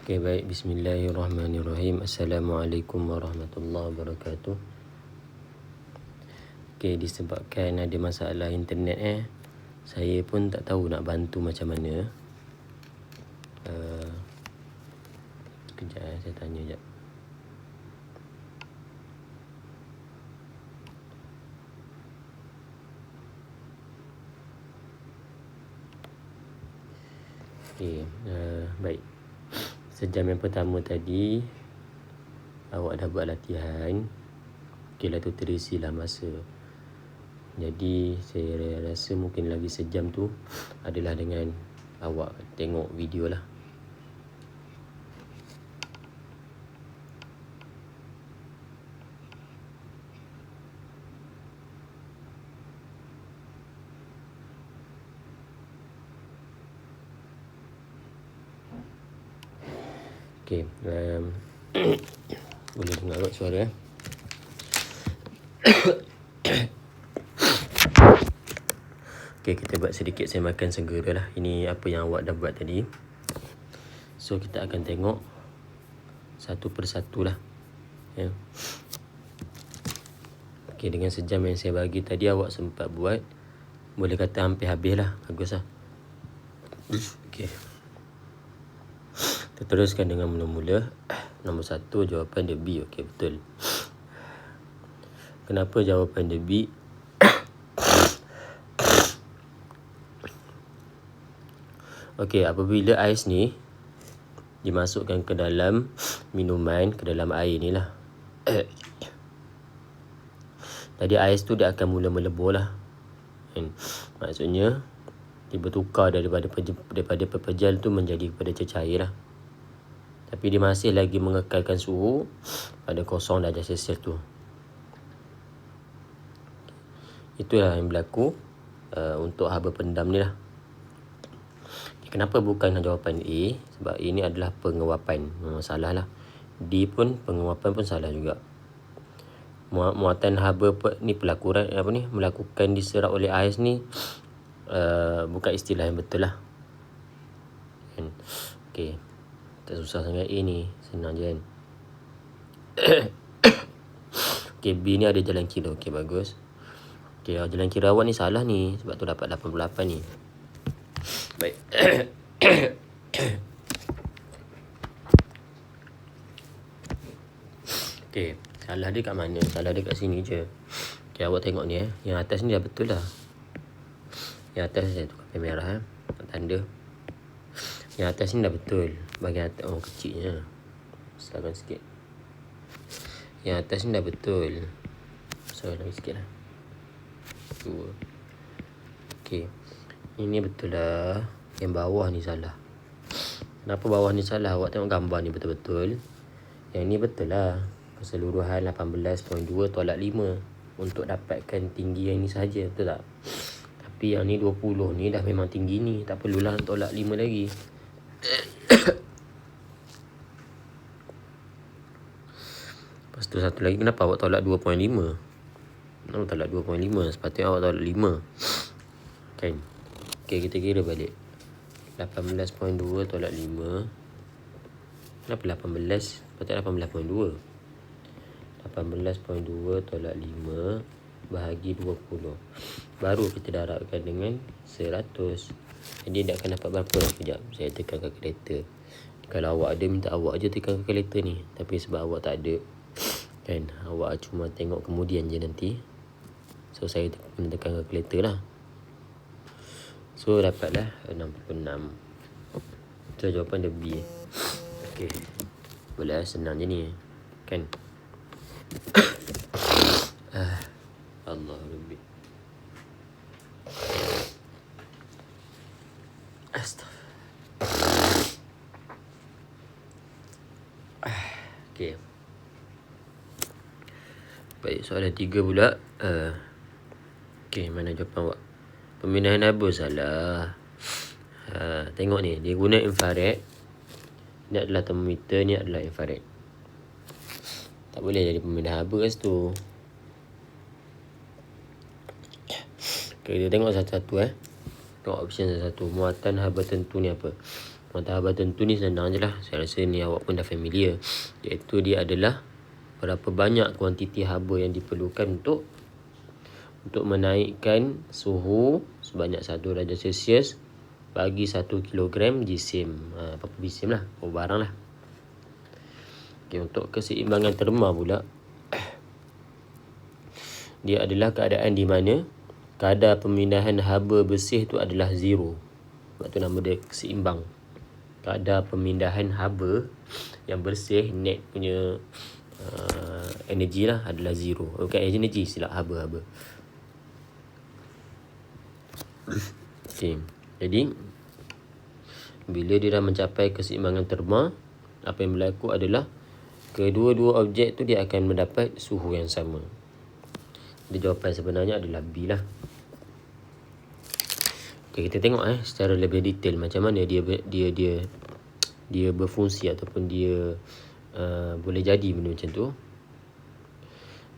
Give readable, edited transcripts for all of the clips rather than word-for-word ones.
Okay, baik. Bismillahirrahmanirrahim. Assalamualaikum warahmatullahi wabarakatuh. Okay, disebabkan ada masalah internet saya pun tak tahu nak bantu macam mana. Sekejap saya tanya sekejap. Okay, baik. Sejam yang pertama tadi awak dah buat latihan. Okay lah, tu terisilah masa. Jadi saya rasa mungkin lagi sejam tu adalah dengan awak tengok video lah. Okay, boleh dengar kot suara Okay, kita buat sedikit semakan segera lah. Ini apa yang awak dah buat tadi. So kita akan tengok satu persatu lah ya. Okay, dengan sejam yang saya bagi tadi awak sempat buat, boleh kata hampir habis lah. Bagus lah. Okay, kita teruskan dengan mula-mula. Nombor 1, jawapan dia B. Okey, betul. Kenapa jawapan dia B? Okey, apabila ais ni dimasukkan ke dalam minuman, ke dalam air ni lah. Tadi ais tu dia akan mula melebur lah. Maksudnya dia bertukar daripada pepejal tu menjadi kepada cecair lah. Tapi dia masih lagi mengekalkan suhu pada 0 darjah Celsius tu. Itulah yang berlaku untuk haba pendam ni lah. Kenapa bukan jawapan A? Sebab ini adalah penguapan. Salah lah. D pun penguapan pun salah juga. Muatan haba ni melakukan diserap oleh ais ni bukan istilah yang betul lah. Okey, tak susah sangat A ni, senang je kan. Okey, B ni ada jalan kira. Okey, bagus. Okey, jalan kira awak ni salah ni, sebab tu dapat 88 ni. Baik. Okey, salah dia kat mana? Salah dia kat sini je. Okey, awak tengok ni yang atas ni dah betul lah. Yang atas saya tukar pen merah tanda. Yang atas ni dah betul. Bahagian atas kecilnya. Besarkan sikit. Yang atas ni dah betul. Besarkan lagi sikit lah. 2. Okey, ini betul lah. Yang bawah ni salah. Kenapa bawah ni salah? Awak tengok gambar ni betul-betul. Yang ni betul lah. Keseluruhan 18.2 tolak 5 untuk dapatkan tinggi yang ni saja, betul tak? Tapi yang ni 20 ni dah memang tinggi ni, tak perlulah tolak 5 lagi. Lepas tu satu lagi, kenapa awak tolak 2.5? Kenapa tolak 2.5? Sepatutnya awak tolak 5 kan? Okay, kita kira balik. 18.2 tolak 5. Kenapa 18? Sepatutnya 18.2. 18.2 tolak 5 bahagi 20. Baru kita darabkan dengan 100. Jadi dia akan dapat berapa? Sekejap, saya tekan kalkulator. Kalau awak ada, minta awak je tekan kalkulator ni. Tapi sebab awak tak ada kan, awak cuma tengok kemudian je nanti. So saya tekan kalkulator lah. So dapatlah 66. So jawapan dia B. Okey, boleh senang je ni kan. Allah Rabbi. Okey. Baik, soalan 3 pula. Okey, mana jawapan awak? Pemindahan haba salah. Tengok ni, dia guna infrared. Ni adalah termometer, ni adalah infrared. Tak boleh jadi pemindahan haba kat situ. Okay, kita tengok satu-satu Tengok option satu-satu. Muatan haba tentu ni apa? Muatan haba tentu ni senang je lah. Saya rasa ni awak pun dah familiar. Iaitu dia adalah berapa banyak kuantiti haba yang diperlukan untuk menaikkan suhu sebanyak 1 darjah Celsius bagi 1 kilogram jisim. Apa-apa jisim lah, barang lah. Okay, untuk keseimbangan terma pula, dia adalah keadaan di mana kadar pemindahan haba bersih tu adalah zero. Sebab tu nama dia seimbang. Kadar pemindahan haba yang bersih, net punya energi lah, adalah zero. Bukan energi, silap, haba. Okay. Jadi bila dia dah mencapai keseimbangan terma, apa yang berlaku adalah kedua-dua objek tu dia akan mendapat suhu yang sama. Jadi jawapan sebenarnya adalah B lah. Okay, kita tengok secara lebih detail macam mana dia berfungsi ataupun dia boleh jadi benda macam tu.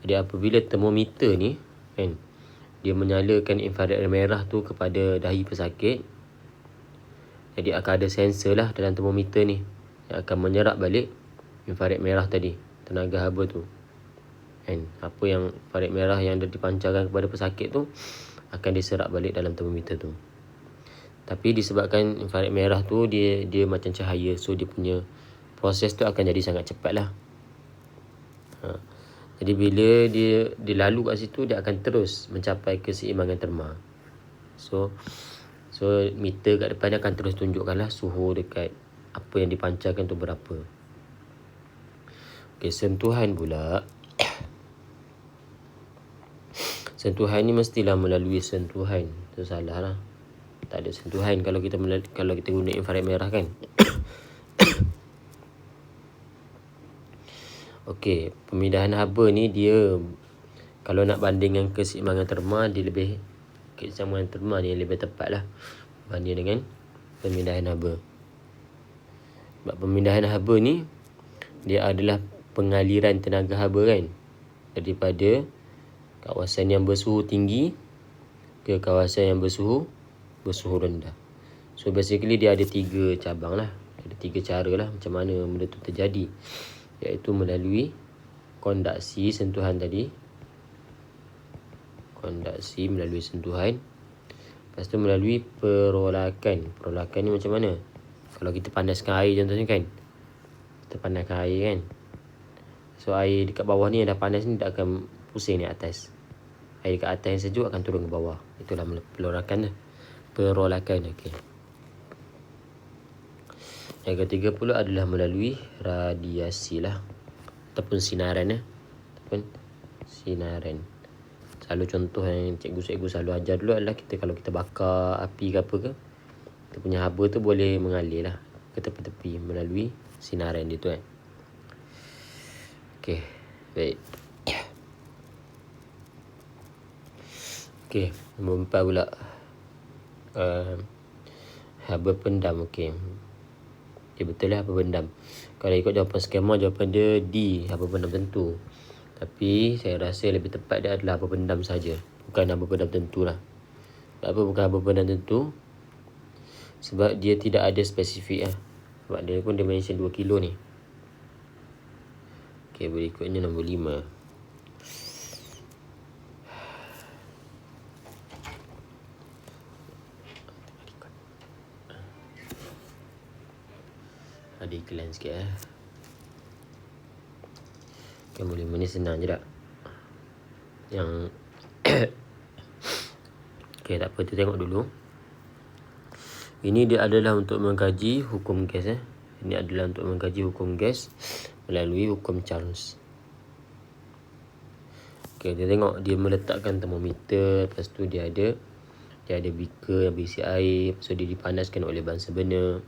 Jadi apabila termometer ni kan, dia menyalakan infrared merah tu kepada dahi pesakit, jadi akan ada sensor lah dalam termometer ni yang akan menyerap balik infrared merah tadi, tenaga haba tu kan. Apa yang infrared merah yang dipancarkan kepada pesakit tu akan diserap balik dalam termometer tu. Tapi disebabkan infrared merah tu dia macam cahaya, so dia punya proses tu akan jadi sangat cepat lah. Jadi bila dia lalu kat situ, dia akan terus mencapai keseimbangan terma. So meter kat depan dia akan terus tunjukkan lah suhu dekat apa yang dipancarkan tu berapa. Okay, sentuhan pula. Sentuhan ni mestilah melalui sentuhan. Itu salah lah. Tak ada sentuhan kalau kita guna infrared merah kan. Okey, pemindahan haba ni dia kalau nak bandingkan keseimbangan terma, dia lebih keseimbangan terma ni lebih tepat lah banding dengan pemindahan haba. Sebab pemindahan haba ni dia adalah pengaliran tenaga haba kan, daripada kawasan yang bersuhu tinggi ke kawasan yang bersuhu rendah. So basically dia ada 3 cabang lah. Ada 3 cara lah macam mana benda tu terjadi, iaitu melalui kondaksi sentuhan tadi. Kondaksi melalui sentuhan. Lepas tu melalui perolakan. Perolakan ni macam mana? Kalau kita panaskan air contohnya kan, kita panaskan air kan, so air dekat bawah ni yang dah panas ni tak akan pusing ni atas. Air dekat atas yang sejuk akan turun ke bawah. Itulah perolakan. Okey. Yang ketiga pula adalah melalui radiasi lah, ataupun sinaran Selalu contoh yang cikgu selalu ajar dulu adalah kalau kita bakar api ke apa ke, kita punya haba tu boleh mengalir lah ke tepi-tepi melalui sinaran dia tu kan. Okey, baik. Okey, nombor 4 pula. Haba pendam. Okey, betul lah haba pendam. Kalau ikut jawapan skema, jawapan dia D, haba pendam tentu. Tapi saya rasa lebih tepat dia adalah haba pendam saja, bukan haba pendam tentu lah. Kenapa bukan haba pendam tentu? Sebab dia tidak ada spesifik lah. Sebab dia pun dia mention 2 kilo ni. Okey, berikutnya nombor 5. Ada iklan sikit Okay, nombor 5 ni senang je tak? Yang okay, tak apa, kita tengok dulu. Ini dia adalah untuk mengkaji hukum gas Ini adalah untuk mengkaji hukum gas melalui hukum Charles. Okay, kita tengok dia meletakkan termometer. Lepas tu dia ada beaker yang berisi air. Lepas tu dia dipanaskan oleh bangsa benar.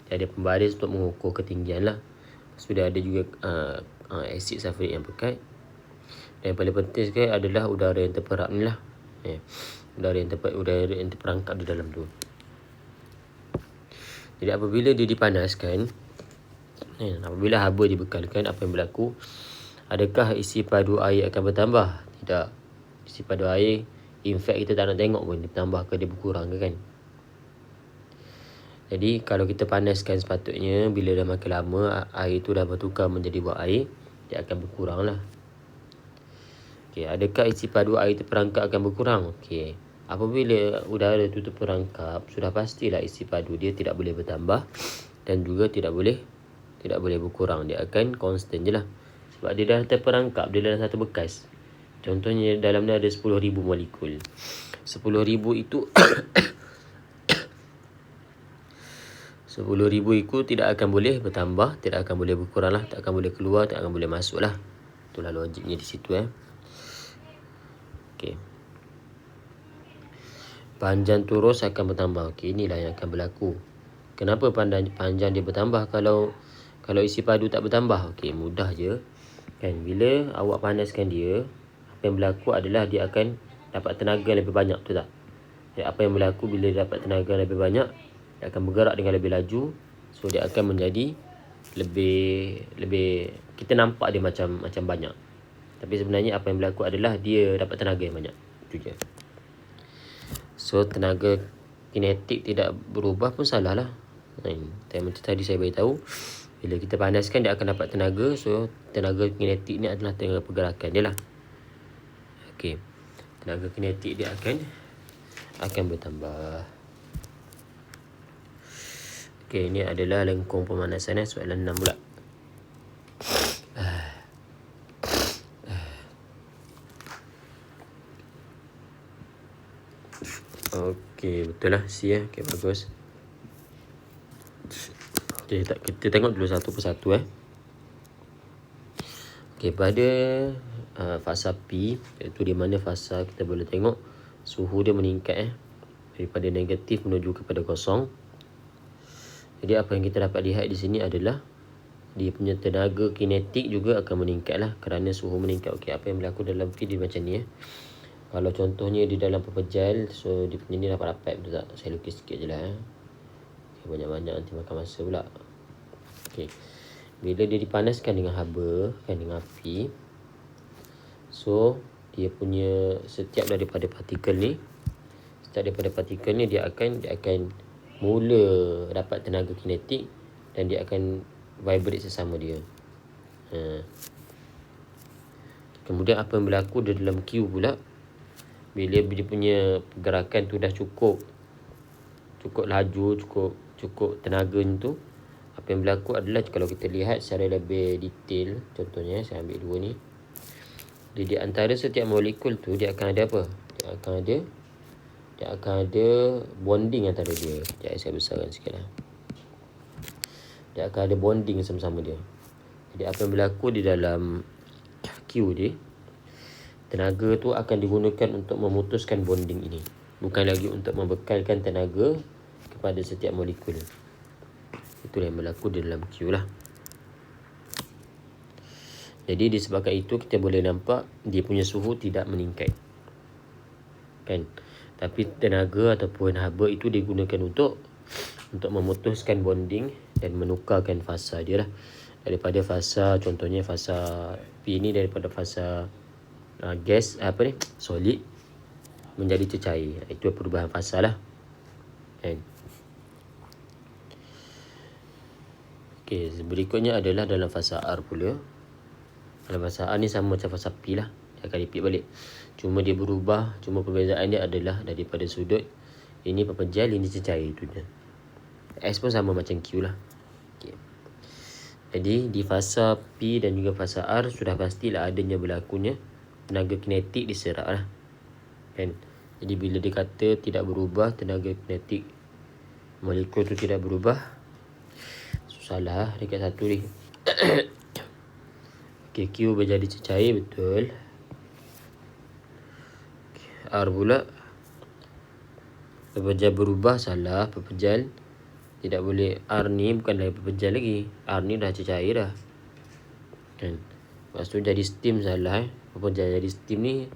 Dia ada pembaris untuk mengukur ketinggian lah. Lepas tu dia ada juga asid sulfurik yang pekat. Dan yang paling penting sekali adalah udara yang terperap ni lah. Udara yang terperangkap di dalam tu. Jadi apabila dia dipanaskan, apabila haba dibekalkan, apa yang berlaku? Adakah isi padu air akan bertambah? Tidak. Isi padu air, in fact kita tak nak tengok pun dia bertambah ke dia berkurang ke kan. Jadi kalau kita panaskan, sepatutnya bila dah makin lama air tu dah bertukar menjadi buah air, dia akan berkurang lah. Okey, adakah isi padu air terperangkap akan berkurang? Okey, apabila udara tu terperangkap, sudah pastilah isi padu dia tidak boleh bertambah dan juga tidak boleh berkurang. Dia akan constant je lah. Sebab dia dah terperangkap, dia dalam satu bekas. Contohnya dalam ni ada 10,000 molekul. 10,000 itu 10,000 itu tidak akan boleh bertambah, tidak akan boleh berkurang lah, tak akan boleh keluar, tak akan boleh masuk lah. Itulah logiknya di situ. Okey. Panjang turus akan bertambah. Okey, inilah yang akan berlaku. Kenapa panjang dia bertambah kalau isi padu tak bertambah? Okey, mudah je. Kan, bila awak panaskan dia, apa yang berlaku adalah dia akan dapat tenaga lebih banyak, betul tak? Jadi, apa yang berlaku bila dia dapat tenaga lebih banyak, dia akan bergerak dengan lebih laju. So dia akan menjadi lebih kita nampak dia macam banyak. Tapi sebenarnya apa yang berlaku adalah dia dapat tenaga yang banyak. Itu je. So tenaga kinetik tidak berubah pun salah lah. Macam tadi saya beritahu, bila kita panaskan dia akan dapat tenaga. So tenaga kinetik ni adalah tenaga pergerakan dia lah. Okey, tenaga kinetik dia akan bertambah. Okey, ini adalah lengkung pemanasan. Soalan 6 pula. Okey, betul lah C. Okey, bagus. Okey, kita tengok dulu satu persatu. Okey, pada fasa P, iaitu di mana fasa kita boleh tengok suhu dia meningkat daripada negatif menuju kepada kosong. Jadi apa yang kita dapat lihat di sini adalah dia punya tenaga kinetik juga akan meningkat lah kerana suhu meningkat. Okey, apa yang berlaku dalam P dia macam ni. Kalau contohnya di dalam pepejal, so dia punya ni rapat-rapat, betul tak? Saya lukis sikit je lah. Okay, banyak-banyak nanti makan masa pula. Okey, bila dia dipanaskan dengan haba, kan, dengan api, so dia punya setiap daripada partikel ni dia akan mula dapat tenaga kinetik dan dia akan vibrate sesama dia. Kemudian apa yang berlaku di dalam Q pula, bila dia punya pergerakan tu dah cukup laju, cukup tenaga tu, apa yang berlaku adalah kalau kita lihat secara lebih detail, contohnya saya ambil dua ni. Di antara setiap molekul tu dia akan ada apa? Dia akan ada bonding antara dia. Sekejap saya besarkan sikit lah. Dia akan ada bonding sama-sama dia. Jadi apa yang berlaku di dalam Q dia, tenaga tu akan digunakan untuk memutuskan bonding ini, bukan lagi untuk membekalkan tenaga kepada setiap molekul. Itulah yang berlaku di dalam Q lah. Jadi disebabkan itu kita boleh nampak dia punya suhu tidak meningkat, kan? Tapi tenaga ataupun haba itu digunakan untuk memutuskan bonding dan menukarkan fasa dia lah. Daripada fasa, contohnya fasa P ni, daripada fasa gas, solid menjadi cecair. Itu perubahan fasa lah, kan? Okey, berikutnya adalah dalam fasa R pula. Dalam fasa R ni sama macam fasa P lah, dia akan repeat balik. Cuma dia berubah, cuma perbezaan dia adalah daripada sudut ini pepejal, ini cecair tu je. S pun sama macam Q lah. Okay. Jadi di fasa P dan juga fasa R sudah pastilah adanya berlakunya tenaga kinetik diserap lah, kan? Jadi bila dia kata tidak berubah, tenaga kinetik molekul tu tidak berubah, salah dekat satu ni. Okay, Q menjadi cecair, betul. R pula pepejal berubah, salah. Pepejal tidak boleh. R ni bukan dari pepejal lagi, R ni dah cecair dah, kan? Lepas tu jadi steam, salah. Pepejal jadi steam ni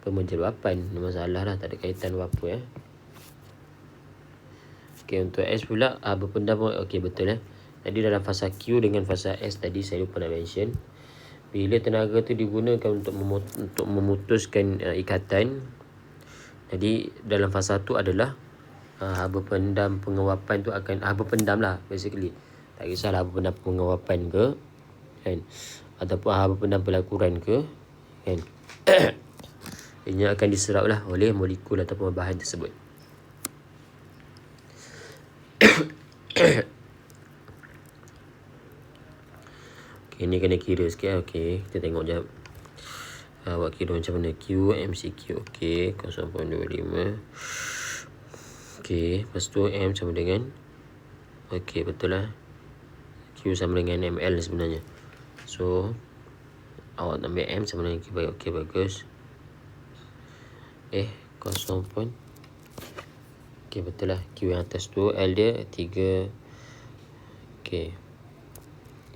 pemejal luapan, ni masalah lah, tak ada kaitan apa-apa. Okay, untuk S pula berpendam. Okay, betul. Jadi dalam fasa Q dengan fasa S tadi saya lupa nak mention, bila tenaga tu digunakan untuk memutuskan ikatan, jadi dalam fasa tu adalah haba pendam penguapan tu akan haba pendam lah basically. Tak kisahlah haba pendam penguapan ke kan, ataupun haba pendam pelakuran ke kan. Ini akan diserap lah oleh molekul ataupun bahan tersebut. Okay, ni kena kira sikit. Okay, kita tengok jap. Awak kira macam mana? Q, MCQ. Okay, 0.25. Okay, lepas tu M sama dengan, okay, betul lah, Q sama dengan ml sebenarnya. So awak ambil M sama dengan Q. Okay, bagus. 0. Okay, betul lah. Q yang atas tu, L dia 3. Okay,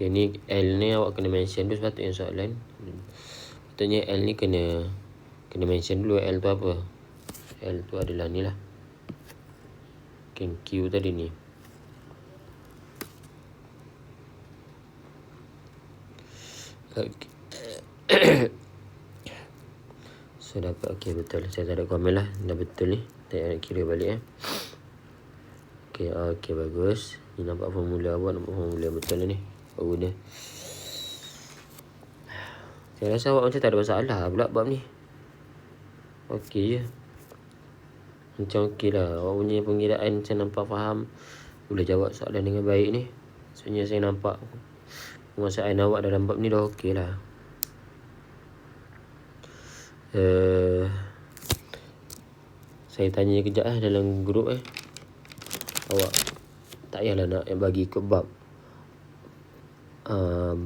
ni L ni awak kena mention dulu sepatutnya soalan. Patutnya L ni kena mention dulu. L tu apa? L tu adalah ni lah. Okay, Q tadi ni. Okay. So dapat, okay, betul. Saya tak ada komen lah. Dah betul ni. Tak nak kira balik Okay, bagus. Ni nampak formula awak, nampak formula betul lah ni. Baru ni. Saya rasa awak macam tak ada masalah pula bab ni. Okey je. Macam okey lah. Awak punya pengiraan saya nampak faham. Boleh jawab soalan dengan baik ni. Sebenarnya saya nampak penguasaan awak dalam bab ni dah okey lah. Saya tanya kejap dalam grup awak tak payahlah nak bagi ikut bab.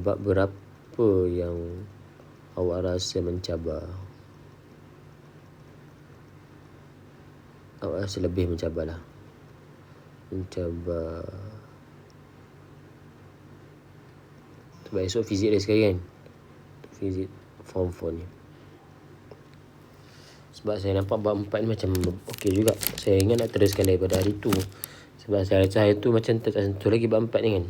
Bab berapa yang awak rasa mencabar? Awak rasa lebih mencabar lah. Mencabar. Sebab esok fizik dia sekali kan. Fizik form 4 ni. Sebab saya nampak bab 4 ni macam okey juga. Saya ingat nak teruskan daripada hari tu. Sebab saya rasa hari tu macam tak sentuh lagi bab 4 ni kan.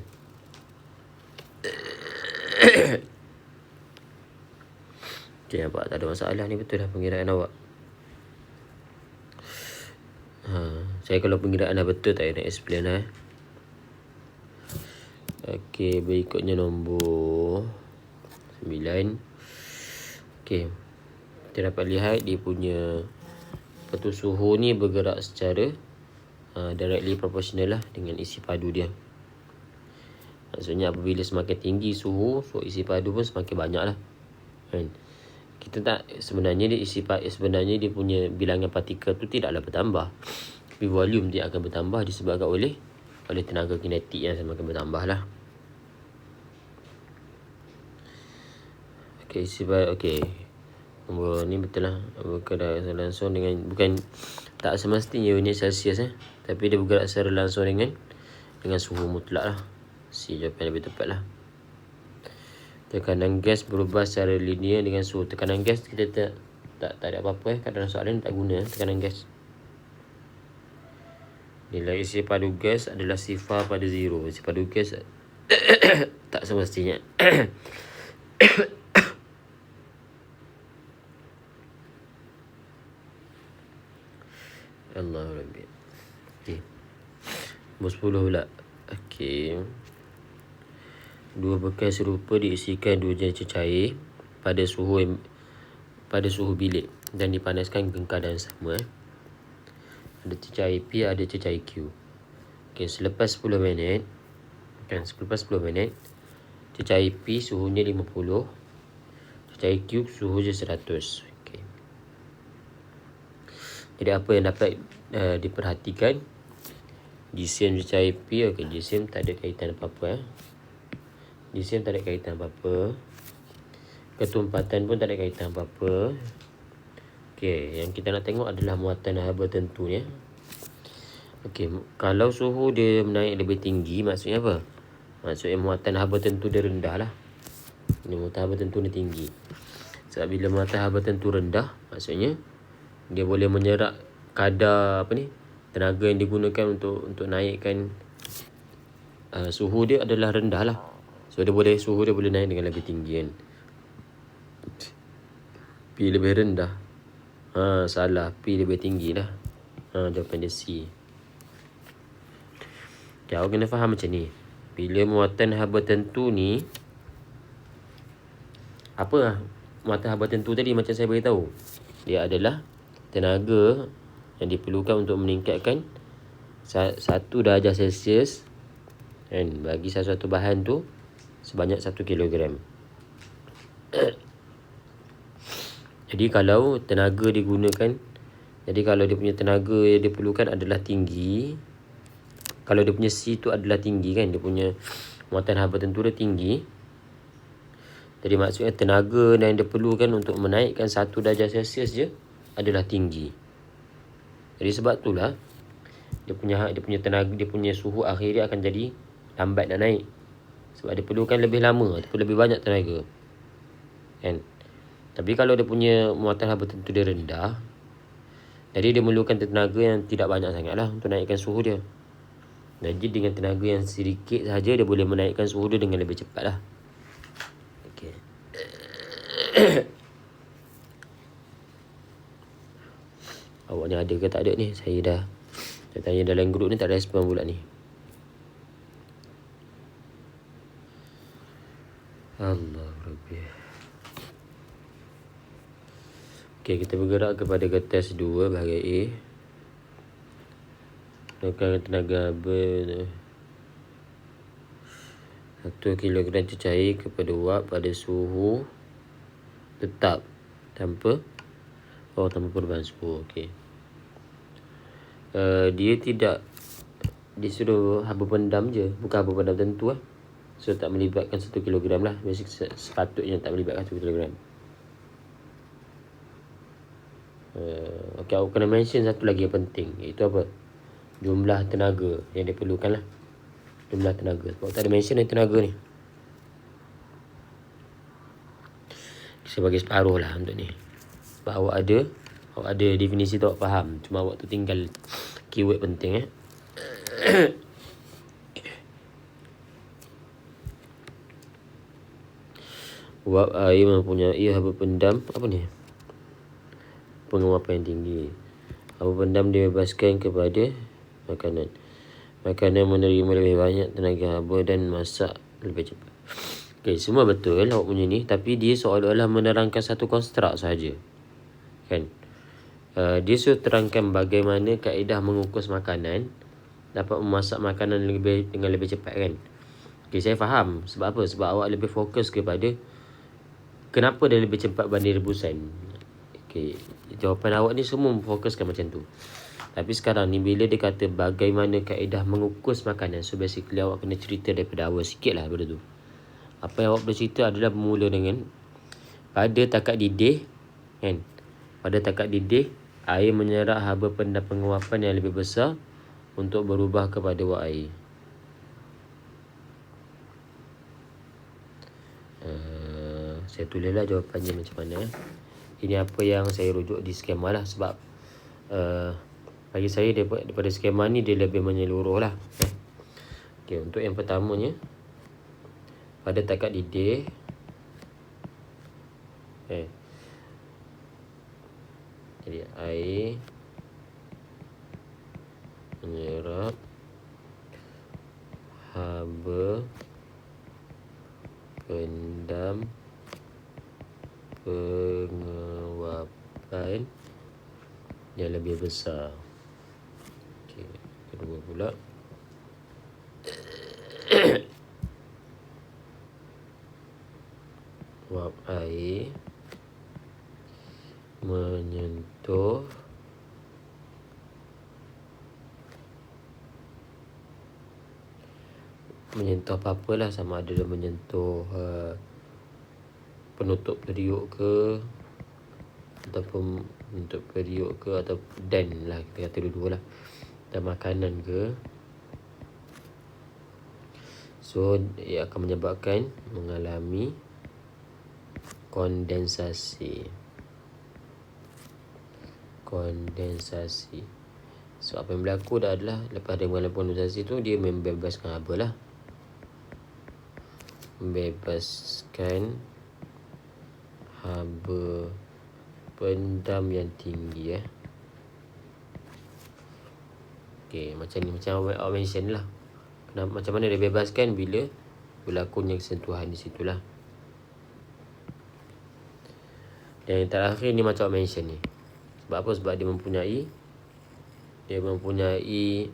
Okay, nampak tak ada masalah ni, betul lah pengiraan awak. Saya kalau pengiraan dah betul tak payah nak explain lah. Okay, berikutnya nombor 9. Okay, kita dapat lihat dia punya suhu ni bergerak secara directly proportional lah dengan isi padu dia. Maksudnya apabila semakin tinggi suhu, so isi padu pun semakin banyak lah kan. Kita tak, sebenarnya dia punya bilangan partikel tu tidaklah bertambah, tapi volume dia akan bertambah disebabkan oleh tenaga kinetik yang semakin bertambah lah. Okay, okay, nombor ni betul lah. Bergerak langsung dengan, bukan tak semestinya unit Celsius tapi dia bergerak secara langsung dengan suhu mutlak lah. C jawapan lebih tepat lah. Tekanan gas berubah secara linear dengan suhu. Tekanan gas kita tak ada apa-apa kat dalam soalan tak guna tekanan gas. Nilai isi padu gas adalah sifar pada 0. Isi padu gas tak semestinya. Allah Rabbi. Okay, nombor 10 pula. Okay, dua bekas serupa diisikan 2 jenis cair pada suhu bilik dan dipanaskan ke keadaan sama. Ada cecair P, ada cecair Q. Okay, selepas 10 minit cecair P suhunya 50, cecair Q suhu je 100. Okay. Jadi apa yang dapat diperhatikan? Jisim cecair P, okay, jisim tak ada kaitan apa-apa. Jisim tak ada kaitan apa-apa. Ketumpatan pun tak ada kaitan apa-apa. Okey, yang kita nak tengok adalah muatan haba tentunya. Okey, kalau suhu dia menaik lebih tinggi, maksudnya apa? Maksudnya muatan haba tentu dia rendah lah. Ini muatan haba tentu dia tinggi. Sebab bila muatan haba tentu rendah, maksudnya dia boleh menyerap kadar tenaga yang digunakan untuk naikkan suhu dia adalah rendah lah. So suhu dia boleh naik dengan lebih tinggi kan. P lebih rendah. Salah, P lebih tinggi lah. Jawapan dia C. Okay, awak kena faham macam ni. Bila muatan haba tentu ni, apa muatan haba tentu tadi macam saya beritahu, dia adalah tenaga yang diperlukan untuk meningkatkan 1 darjah Celsius kan, bagi satu bahan tu sebanyak 1 kilogram. Jadi kalau tenaga digunakan, jadi kalau dia punya tenaga yang diperlukan adalah tinggi, kalau dia punya C tu adalah tinggi kan, dia punya muatan haba tentu dia tinggi, jadi maksudnya tenaga yang diperlukan untuk menaikkan 1 darjah Celsius je adalah tinggi. Jadi sebab itulah dia punya tenaga, dia punya suhu akhir dia akan jadi lambat nak naik, sebab dia perlukan lebih lama ataupun lebih banyak tenaga kan. Tapi kalau dia punya muatan haba tentu dia rendah, jadi dia memerlukan tenaga yang tidak banyak sangat lah untuk naikkan suhu dia. Jadi dengan tenaga yang sedikit saja dia boleh menaikkan suhu dia dengan lebih cepat lah. Okay. Awak ni ada ke tak ada ni? Saya tanya dalam grup ni tak respon pula ni. Allah Rabbi. Okay, kita bergerak kepada test 2 bahagian A. Gunakan tenaga haba 1 kilogram cecair kepada wap pada suhu tetap tanpa perubahan suhu. Okey. Dia tidak disuruh haba pendam je, bukan haba pendam tentu lah. So tak melibatkan 1 kilogram lah. Basic sepatutnya tak melibatkan 1 kilogram. Okey, aku kena mention satu lagi yang penting, iaitu apa? Jumlah tenaga yang diperlukan lah. Jumlah tenaga. Sebab tak ada mention yang tenaga ni. Saya bagi separuh lah untuk ni. Sebab awak ada definisi tu awak faham. Cuma awak tu tinggal keyword penting Wap air mempunyai haba pendam apa ni? Penguapan yang tinggi. Haba pendam dibebaskan kepada makanan. Makanan menerima lebih banyak tenaga haba dan masak lebih cepat. Okay, semua betul awak punya ni, tapi dia seolah-olah menerangkan satu konstruk sahaja. Kan? Dia suruh terangkan bagaimana kaedah mengukus makanan dapat memasak makanan dengan lebih cepat kan. Okay, saya faham. Sebab apa? Sebab awak lebih fokus kepada kenapa dia lebih cepat banding rebusan. Okay, jawapan awak ni semua memfokuskan macam tu. Tapi sekarang ni bila dia kata bagaimana kaedah mengukus makanan, so basically awak kena cerita daripada awal sikit lah benda tu. Apa yang awak boleh cerita adalah bermula dengan pada takat didih kan. Pada takat didih, air menyerap haba pendam penguapan yang lebih besar untuk berubah kepada wap air. Saya tulislah jawapannya macam mana. Ini apa yang saya rujuk di skema lah. Sebab bagi saya daripada skema ni dia lebih menyeluruh lah. Okay, untuk yang pertamanya, pada takat didih jadi air menyerap haba pendam penguapan yang lebih besar. Okay, kedua pula wap air menyentuh apa-apalah, sama ada dia menyentuh penutup periuk ke ataupun penutup periuk ke, atau dan lah, kita kata dua-dua lah, dan makanan ke. So ia akan menyebabkan mengalami kondensasi. So apa yang berlaku adalah lepas dia mengalami kondensasi tu, dia membebaskan apa lah, membebaskan haba pendam yang tinggi Okay, macam ni, macam awak mention lah. macam mana dia bebaskan bila berlakunya kesentuhan di situlah. Dan yang terakhir ni macam mention ni. Sebab apa? Sebab dia mempunyai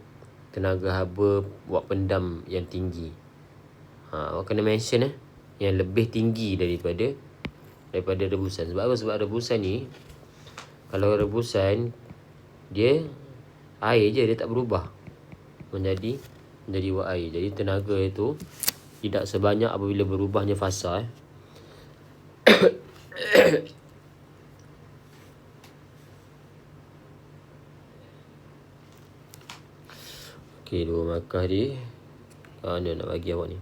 tenaga haba buat pendam yang tinggi. Awak kena mention yang lebih tinggi daripada rebusan. Sebab apa? Sebab rebusan ni, kalau rebusan dia air je, dia tak berubah menjadi wak air. Jadi tenaga itu tidak sebanyak apabila berubahnya fasa. Okey, 2 markah dia. Mana nak bagi awak ni?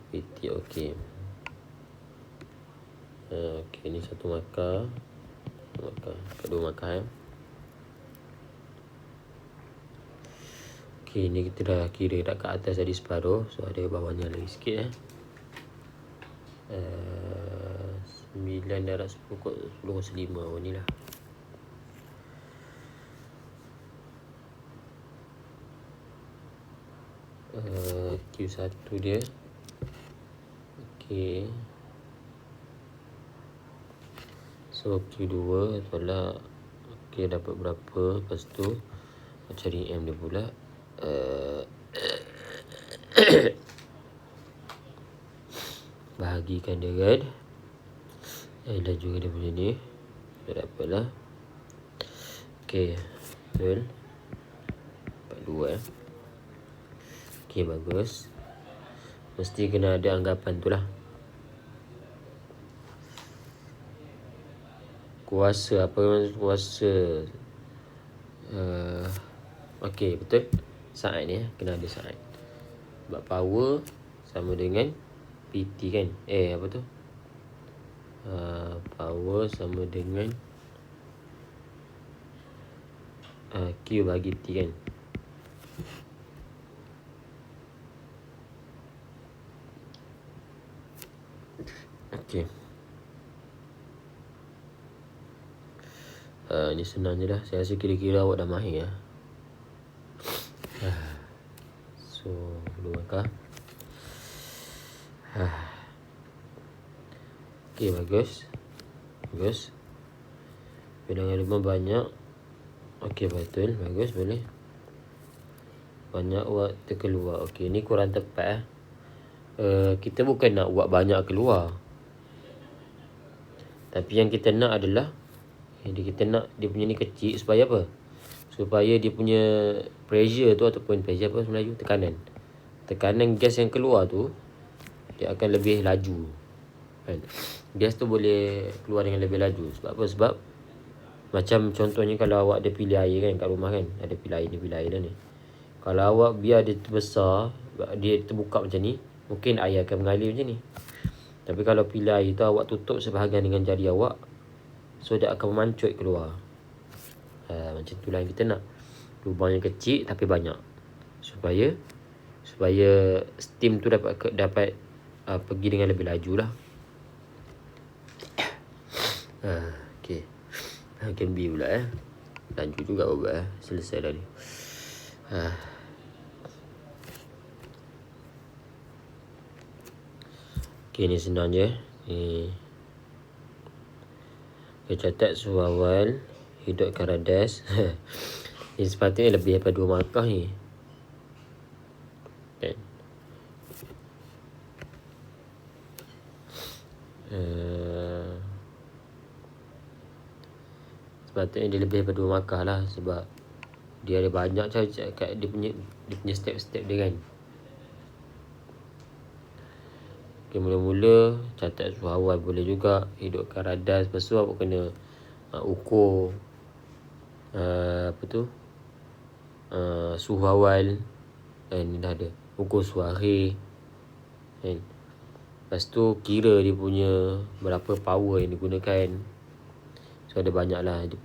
PT okey. Okey, ni 1 markah. 2 markah Okey, ni kita dah kira dah kat atas tadi separuh. So ada bawahnya lagi sikit 9 darab 10 kot 10/5 ni lah. Q1 dia. Okey. So Q2 tolak. Okey, dapat berapa? Lepas tu cari M dia pula. Bahagikan dengan dan juga dia punya ni. Dia dapat lah. Okey, betul. Dapat 2 Okey, bagus. Mesti kena ada anggapan tu lah. Kuasa, apa kuasa? Okey, betul. Saat ni kena ada saat. Sebab power sama dengan PT kan. Apa tu? Power sama dengan Q bagi T kan. Okey. Ni senang je dah. Saya rasa kira-kira awak dah mahir So, 2 markah. Okey, bagus. Bilangan rumah banyak. Okey, betul. Bagus, boleh. Banyak wak terkeluar. Okey, ni kurang tepat kita bukan nak wak banyak keluar. Tapi yang kita nak adalah kita nak dia punya ni kecil. Supaya apa? Supaya dia punya pressure tu, ataupun pressure apa Melayu? Tekanan gas yang keluar tu, dia akan lebih laju kan? Gas tu boleh keluar dengan lebih laju. Sebab apa? Sebab macam contohnya kalau awak ada pilih air kan kat rumah kan. Ada pilih air dah ni. Kalau awak biar dia terbesar, dia terbuka macam ni, mungkin air akan mengalir macam ni. Tapi kalau pilih air tu awak tutup sebahagian dengan jari awak, so dia akan memancut keluar. Macam tu lah yang kita nak. Lubang yang kecil tapi banyak. Supaya steam tu dapat pergi dengan lebih laju lah. Okey. Bahagian B pula laju juga buat selesai dah ni. Okey, ni senang je. Ni kita catat suhu awal, hidupkan radas. Ni sepatutnya lebih daripada 2 markah ni. Okay. Sepatutnya dia lebih daripada 2 markah lah. Sebab dia ada banyak kat dia punya step-step dia kan. Okay, mula-mula catat suhu awal boleh juga. Hidupkan radas. Lepas tu awak kena ukur suhu awal. Ni dah ada. Ukur suhu akhir kan. Lepas tu kira dia punya berapa power yang digunakan. So ada banyak lah dia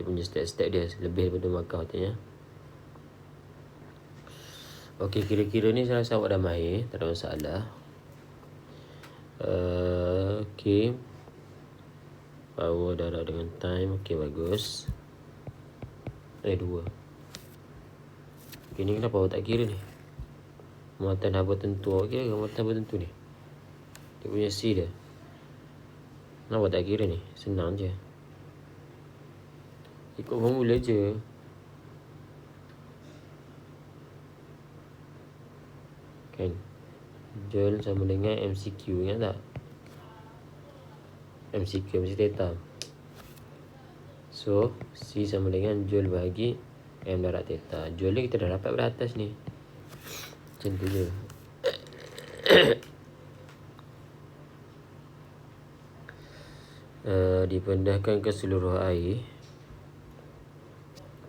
punya step-step dia. Lebih daripada markah katanya. Okey, kira-kira ni saya rasa awak dah mahir. Tak ada masalah. Okey. Power darab dengan time. Okey, bagus. 2. Okey, ni kenapa awak tak kira ni? muatan haba tentu. Okey, muatan haba tentu ni. Dia punya C dia. Kenapa tak kira ni? Senang je. Ikut formula je. Kan? Joule sama dengan MCQ, ingat tak? MCQ, mesti theta. So, C sama dengan Joule bahagi M darab theta. Joule ni kita dah dapat pada atas ni. Macam tu je. Dipindahkan ke seluruh air.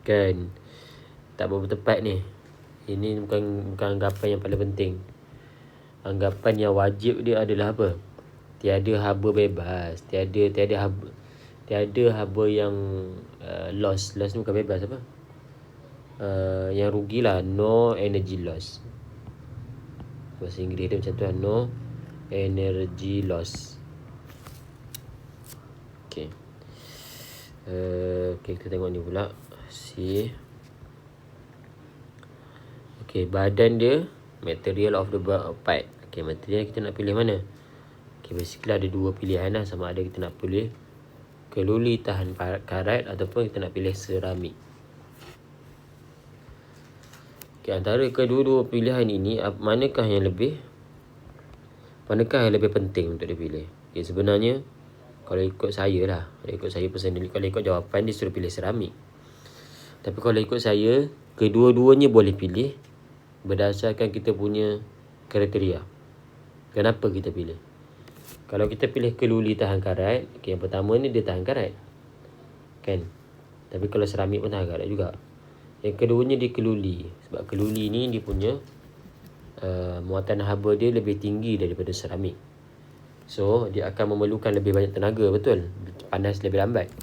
Kan? Tak berapa tepat ni. Ini bukan anggapan yang paling penting. Anggapan yang wajib dia adalah apa? Tiada haba bebas. Tiada haba yang loss. Loss ni bukan bebas apa? Yang rugilah. No energy loss. Bahasa Inggeris dia macam tu lah. No energy loss. Okay. Okay, kita tengok ni pula. C. Okay, badan dia material of the part. Okay, material kita nak pilih mana? Okay, basically ada dua pilihan lah. Sama ada kita nak pilih keluli tahan karat ataupun kita nak pilih seramik. Okay, antara kedua-dua pilihan ini, manakah yang lebih penting untuk dipilih? Okay, sebenarnya kalau ikut saya lah, kalau ikut saya personally, kalau ikut jawapan dia suruh pilih seramik. Tapi kalau ikut saya, kedua-duanya boleh pilih berdasarkan kita punya kriteria. Kenapa kita pilih? Kalau kita pilih keluli tahan karat, okay, yang pertama ni dia tahan karat, kan? Tapi kalau seramik pun tahan karat juga. Yang keduanya dia keluli. Sebab keluli ni dia punya muatan haba dia lebih tinggi daripada seramik. So dia akan memerlukan lebih banyak tenaga, betul? Panas lebih lambat.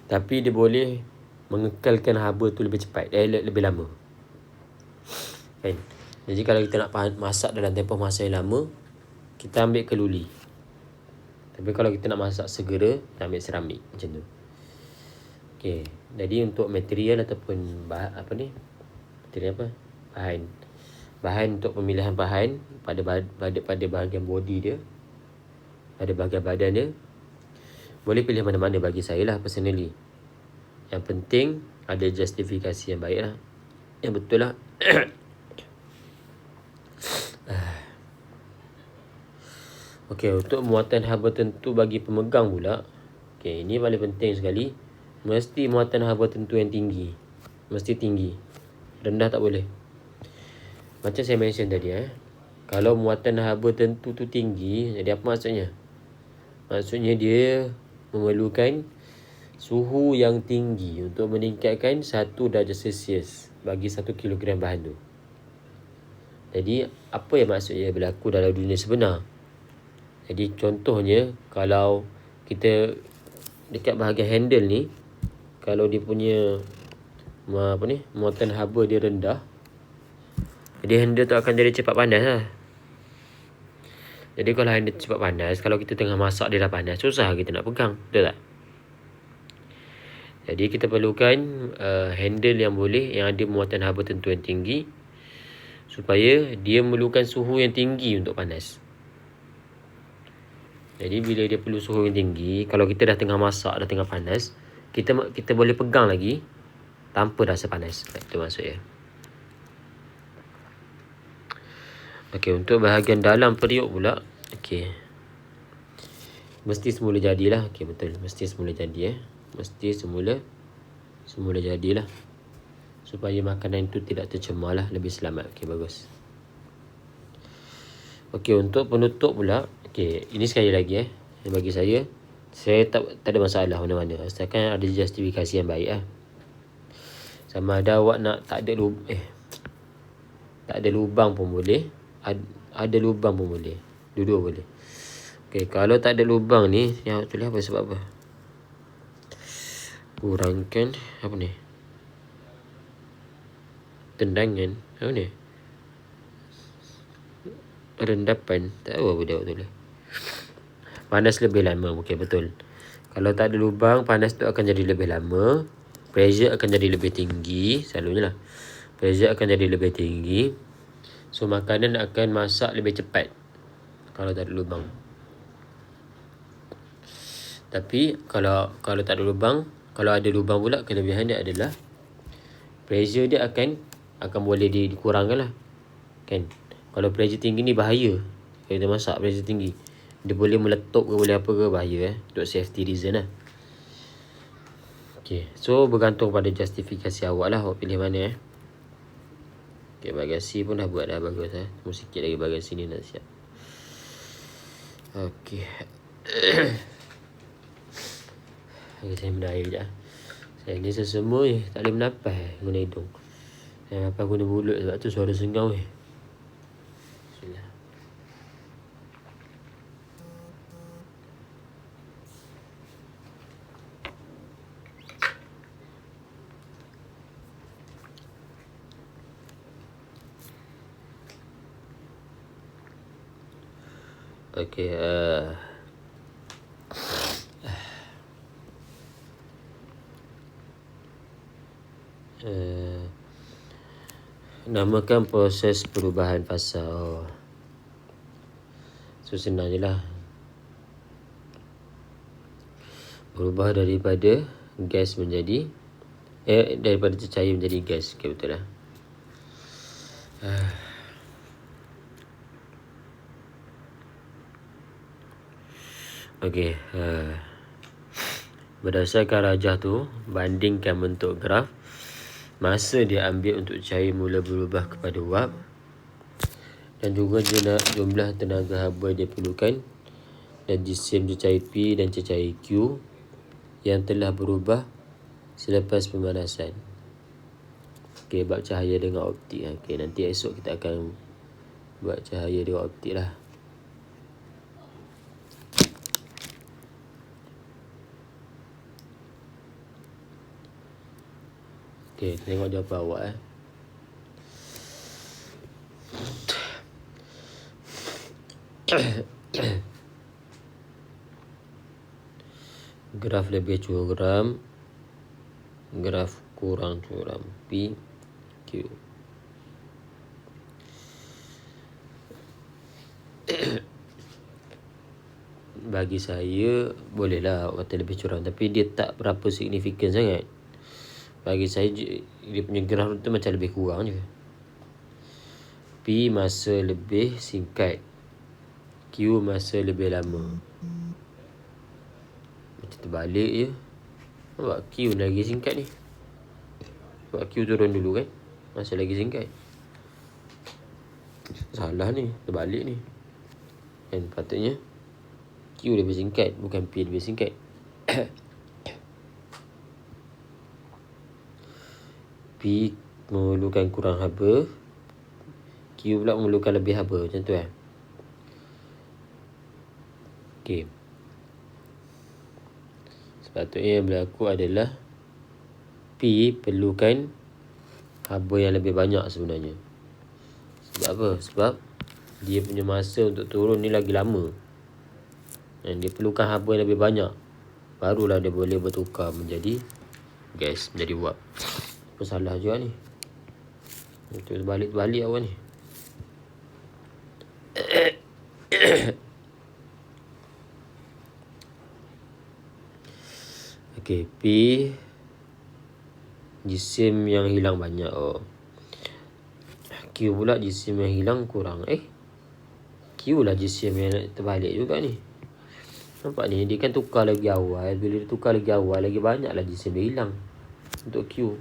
Tapi dia boleh mengekalkan haba tu lebih cepat, lebih lama, kan? Jadi kalau kita nak masak dalam tempoh masa yang lama, kita ambil keluli. Tapi kalau kita nak masak segera, kita ambil seramik. Macam tu. Okay. Jadi untuk material ataupun material apa? Bahan untuk pemilihan bahan pada bahagian body dia, pada bahagian badan dia, boleh pilih mana-mana bagi saya lah personally. Yang penting ada justifikasi yang baik lah, yang betul lah. Okey, untuk muatan haba tentu bagi pemegang pula. Okey, ini paling penting sekali. Mesti muatan haba tentu yang tinggi. Mesti tinggi. Rendah tak boleh. Macam saya mention tadi, kalau muatan haba tentu tu tinggi, jadi apa maksudnya? Maksudnya dia memerlukan suhu yang tinggi untuk meningkatkan 1 darjah Celsius bagi 1 kilogram bahan tu. Jadi apa yang maksudnya berlaku dalam dunia sebenar? Jadi contohnya, kalau kita dekat bahagian handle ni, kalau dia punya muatan haba dia rendah, jadi handle tu akan jadi cepat panas lah. Jadi kalau handle cepat panas, kalau kita tengah masak dia dah panas, susah kita nak pegang, betul tak? Jadi kita perlukan handle yang ada muatan haba tentu yang tinggi, supaya dia memerlukan suhu yang tinggi untuk panas. Jadi bila dia perlu suhu yang tinggi, kalau kita dah tengah masak, dah tengah panas, kita boleh pegang lagi tanpa rasa panas. Itu maksudnya. Okey, untuk bahagian dalam periuk pula, okey, mesti semula jadilah. Okey, betul, mesti semula jadi. Mesti semula jadilah, supaya makanan itu tidak tercemar lah, lebih selamat. Okey, bagus. Okey, untuk penutup pula, okey, ini sekali lagi bagi saya tak ada masalah mana-mana, asalkan ada justifikasi yang baik . Sama ada awak nak tak ada lubang pun boleh, ada lubang pun boleh, dua-dua boleh. Okey, kalau tak ada lubang ni, yang tulis apa, sebab apa? Kurangkan apa ni? Tendangan, apa ni? Rendapan, tak tahu apa dia tulis. Panas lebih lama. Okey, betul. Kalau tak ada lubang, panas tu akan jadi lebih lama, pressure akan jadi lebih tinggi, selalunya lah. pressure akan jadi lebih tinggi. So makanan akan masak lebih cepat kalau tak ada lubang. Tapi kalau tak ada lubang, kalau ada lubang pula, kelebihan dia adalah pressure dia akan boleh dikurangkan lah, kan. Kalau pressure tinggi ni bahaya. Kalau kita masak pressure tinggi, dia boleh meletup ke, boleh apa ke, bahaya untuk safety reason lah. Okay, so bergantung pada justifikasi awak lah, awak pilih mana. Okay, bahagian C pun dah buat dah bagus. Cuma sikit lagi bahagian sini nak siap. Okay. Saya minum air sekejap. Saya ni sesemua tak boleh bernafas guna hidung. Saya nafas guna mulut, sebab tu suara sengau . Bismillah. Okay, namakan proses perubahan fasa. So senang je lah. Berubah daripada gas menjadi daripada cecair menjadi gas. Okay, betul lah. Okay, berdasarkan rajah tu, bandingkan bentuk graf, masa dia ambil untuk cair mula berubah kepada wap, dan juga jumlah tenaga haba dia perlukan, dan jisim cecair P dan cecair Q yang telah berubah selepas pemanasan. Okay, bab cahaya dengan optik. Okay, nanti esok kita akan buat cahaya dengan optik lah. Okay, tengok jawapan awak. Graf lebih curam, graf kurang curam. P, Q. Bagi saya, bolehlah awak kata lebih curam, tapi dia tak berapa signifikan sangat. Bagi saya, dia punya graf tu macam lebih kurang je. P masa lebih singkat, Q masa lebih lama. Macam terbalik je. Nampak Q lagi singkat ni. Sebab Q turun dulu kan, masa lagi singkat. Salah ni, terbalik ni. Dan patutnya Q lebih singkat, bukan P lebih singkat. P memerlukan kurang haba, Q pula memerlukan lebih haba. Macam tu kan. Okay. Sepatutnya yang berlaku adalah P perlukan haba yang lebih banyak sebenarnya. Sebab apa? Sebab dia punya masa untuk turun ni lagi lama, dan dia perlukan haba yang lebih banyak, barulah dia boleh bertukar menjadi gas, menjadi wap. Apa salah juga ni? Itu balik-balik awak ni. Okay, P jisim yang hilang banyak. Q pula jisim yang hilang kurang. Q lah jisim yang terbalik juga ni. Nampak ni, dia kan tukar lagi awal. Bila dia tukar lagi awal, lagi banyak lah jisim dia hilang untuk Q.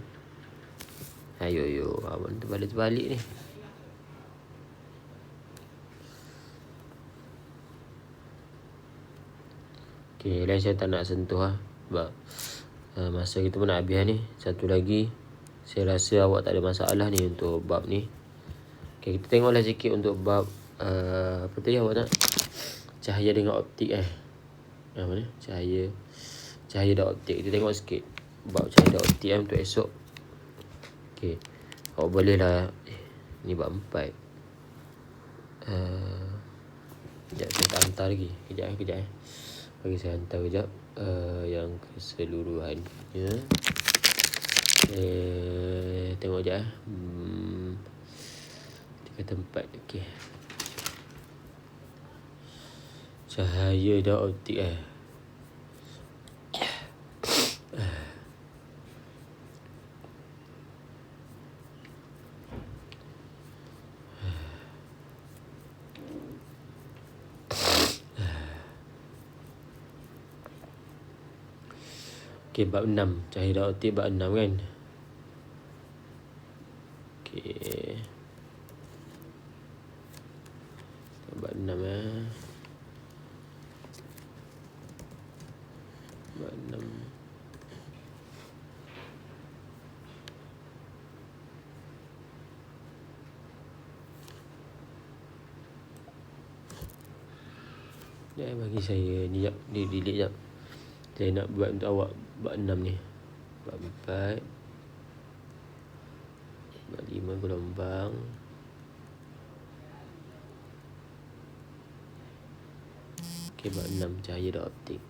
Ayo, abang terbalik-terbalik ni. Okay, lain saya tak nak sentuh lah. Sebab masa kita pun nak habis ni. Satu lagi, saya rasa awak tak ada masalah ni untuk bab ni. Okay, kita tengoklah sikit untuk bab apa tadi awak nak? Cahaya dengan optik apa ni? Cahaya dan optik. Kita tengok sikit bab cahaya dan optik untuk esok. Okay, awak boleh lah. Ni bab 4. Sekejap, saya tak hantar lagi. Kejap. Bagi saya hantar kejap yang keseluruhannya. Tengok je eh. 3 tempat. Okey. Cahaya dan optik Okey, bab 6. Cahaya dan optik bab 6 kan. Okey. Bab 6 Bab 6. Bagi saya ni jap, delete jap. Saya nak buat untuk awak bab 6 ni. Bab 4. Bab 5 gelombang. Okey, bab 6 cahaya dan optik.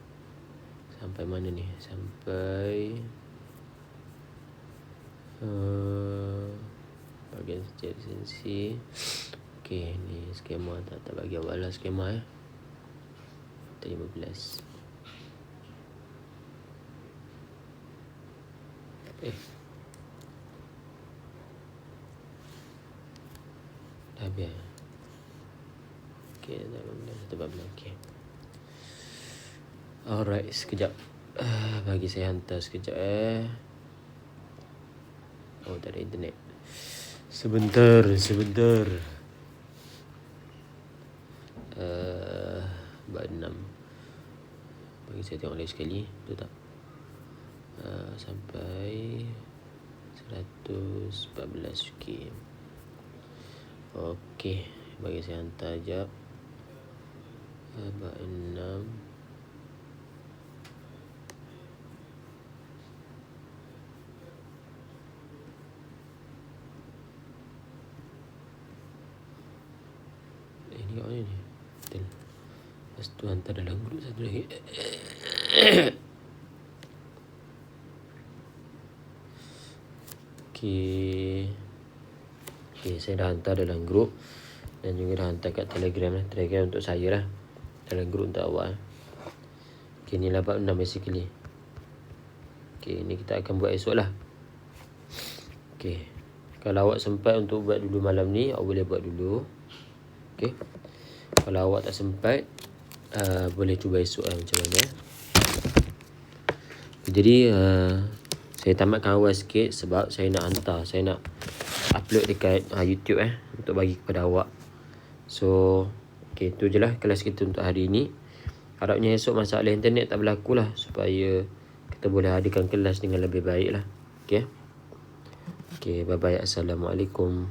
Sampai mana ni? Sampai bahagian sejak sensi. Okey, ni skema tak bagi awak lah skema 15. Dah habis. Okey, dah 14. Okey. Alright, sekejap. Bagi saya hantar sekejap Oh, tak ada internet. Sebentar. Bab 6. Bagi saya tengok lagi sekali. Betul tak? Sampai 114. Okey. Bagi saya hantar jap. Bab 6. Ni kat mana ni? Betul. Lepas tu hantar dalam grup satu lagi. Okey, saya dah hantar dalam grup. Dan juga dah hantar kat Telegram Telegram untuk saya lah. Dalam grup untuk awak Okey, ni lah bab 6 basically. Okey, ni kita akan buat esok lah. Okey, kalau awak sempat untuk buat dulu malam ni, awak boleh buat dulu. Okey, kalau awak tak sempat, boleh cuba esok lah macam mana. Jadi saya tamatkan awal sikit sebab saya nak hantar, saya nak upload dekat YouTube untuk bagi kepada awak. So okey, tu je lah kelas kita untuk hari ni. Harapnya esok masalah internet tak berlaku lah, supaya kita boleh adakan kelas dengan lebih baik lah. Okey, bye bye. Assalamualaikum.